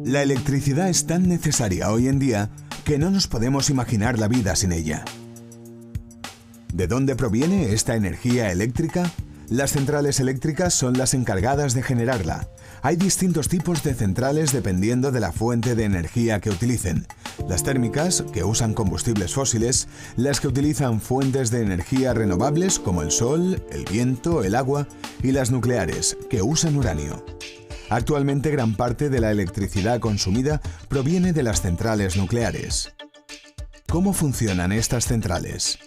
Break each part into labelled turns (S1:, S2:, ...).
S1: La electricidad es tan necesaria hoy en día que no nos podemos imaginar la vida sin ella. ¿De dónde proviene esta energía eléctrica? Las centrales eléctricas son las encargadas de generarla. Hay distintos tipos de centrales dependiendo de la fuente de energía que utilicen. Las térmicas, que usan combustibles fósiles, las que utilizan fuentes de energía renovables como el sol, el viento, el agua, y las nucleares, que usan uranio. Actualmente gran parte de la electricidad consumida proviene de las centrales nucleares. ¿Cómo funcionan estas centrales?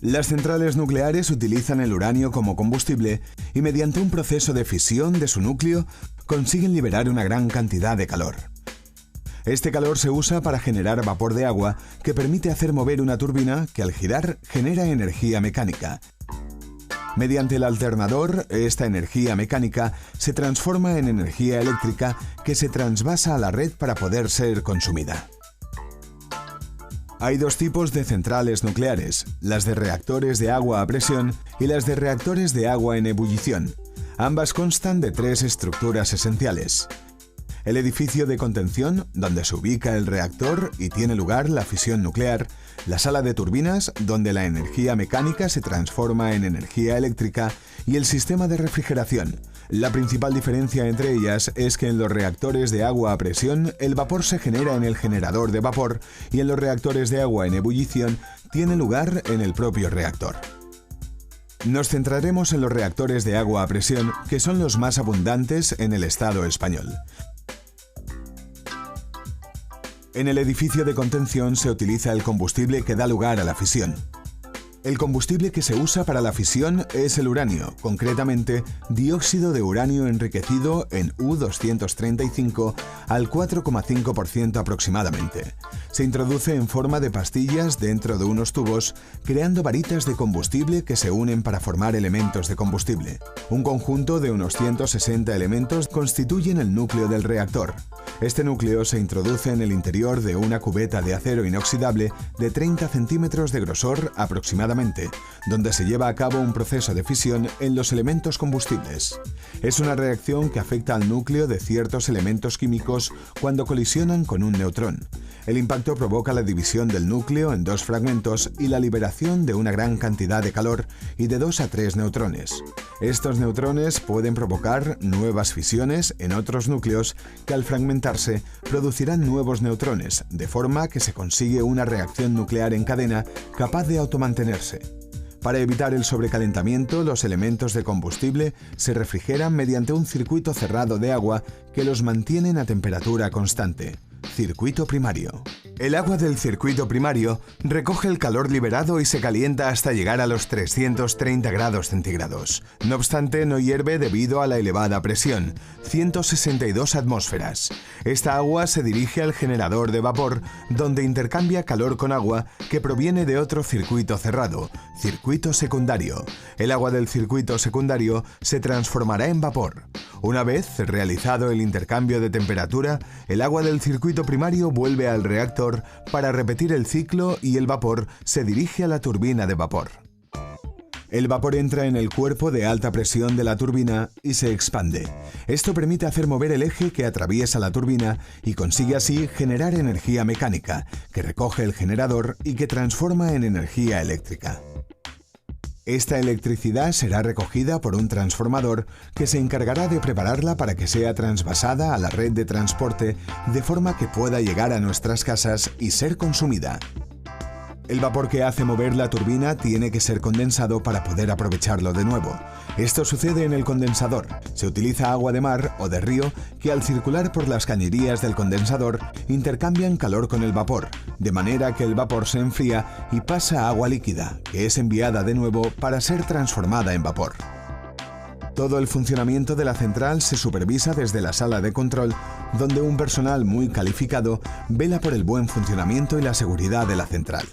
S1: Las centrales nucleares utilizan el uranio como combustible y mediante un proceso de fisión de su núcleo consiguen liberar una gran cantidad de calor. Este calor se usa para generar vapor de agua que permite hacer mover una turbina que al girar genera energía mecánica. Mediante el alternador, esta energía mecánica se transforma en energía eléctrica que se trasvasa a la red para poder ser consumida. Hay dos tipos de centrales nucleares, las de reactores de agua a presión y las de reactores de agua en ebullición. Ambas constan de tres estructuras esenciales: el edificio de contención, donde se ubica el reactor y tiene lugar la fisión nuclear; la sala de turbinas, donde la energía mecánica se transforma en energía eléctrica; y el sistema de refrigeración. La principal diferencia entre ellas es que en los reactores de agua a presión el vapor se genera en el generador de vapor y en los reactores de agua en ebullición tiene lugar en el propio reactor. Nos centraremos en los reactores de agua a presión, que son los más abundantes en el Estado español. En el edificio de contención se utiliza el combustible que da lugar a la fisión. El combustible que se usa para la fisión es el uranio, concretamente dióxido de uranio enriquecido en U-235 al 4,5% aproximadamente. Se introduce en forma de pastillas dentro de unos tubos, creando varitas de combustible que se unen para formar elementos de combustible. Un conjunto de unos 160 elementos constituyen el núcleo del reactor. Este núcleo se introduce en el interior de una cubeta de acero inoxidable de 30 centímetros de grosor aproximadamente, donde se lleva a cabo un proceso de fisión en los elementos combustibles. Es una reacción que afecta al núcleo de ciertos elementos químicos cuando colisionan con un neutrón. El impacto provoca la división del núcleo en dos fragmentos y la liberación de una gran cantidad de calor y de 2 a 3 neutrones. Estos neutrones pueden provocar nuevas fisiones en otros núcleos que al fragmentarse producirán nuevos neutrones, de forma que se consigue una reacción nuclear en cadena capaz de automantenerse. Para evitar el sobrecalentamiento, los elementos de combustible se refrigeran mediante un circuito cerrado de agua que los mantienen a temperatura constante. Circuito primario. El agua del circuito primario recoge el calor liberado y se calienta hasta llegar a los 330 grados centígrados. No obstante, no hierve debido a la elevada presión, 162 atmósferas. Esta agua se dirige al generador de vapor, donde intercambia calor con agua que proviene de otro circuito cerrado, circuito secundario. El agua del circuito secundario se transformará en vapor. Una vez realizado el intercambio de temperatura, el agua del circuito primario vuelve al reactor para repetir el ciclo y el vapor se dirige a la turbina de vapor. El vapor entra en el cuerpo de alta presión de la turbina y se expande. Esto permite hacer mover el eje que atraviesa la turbina y consigue así generar energía mecánica, que recoge el generador y que transforma en energía eléctrica. Esta electricidad será recogida por un transformador que se encargará de prepararla para que sea transvasada a la red de transporte de forma que pueda llegar a nuestras casas y ser consumida. El vapor que hace mover la turbina tiene que ser condensado para poder aprovecharlo de nuevo. Esto sucede en el condensador. Se utiliza agua de mar o de río que al circular por las cañerías del condensador intercambian calor con el vapor, de manera que el vapor se enfría y pasa a agua líquida, que es enviada de nuevo para ser transformada en vapor. Todo el funcionamiento de la central se supervisa desde la sala de control, donde un personal muy calificado vela por el buen funcionamiento y la seguridad de la central.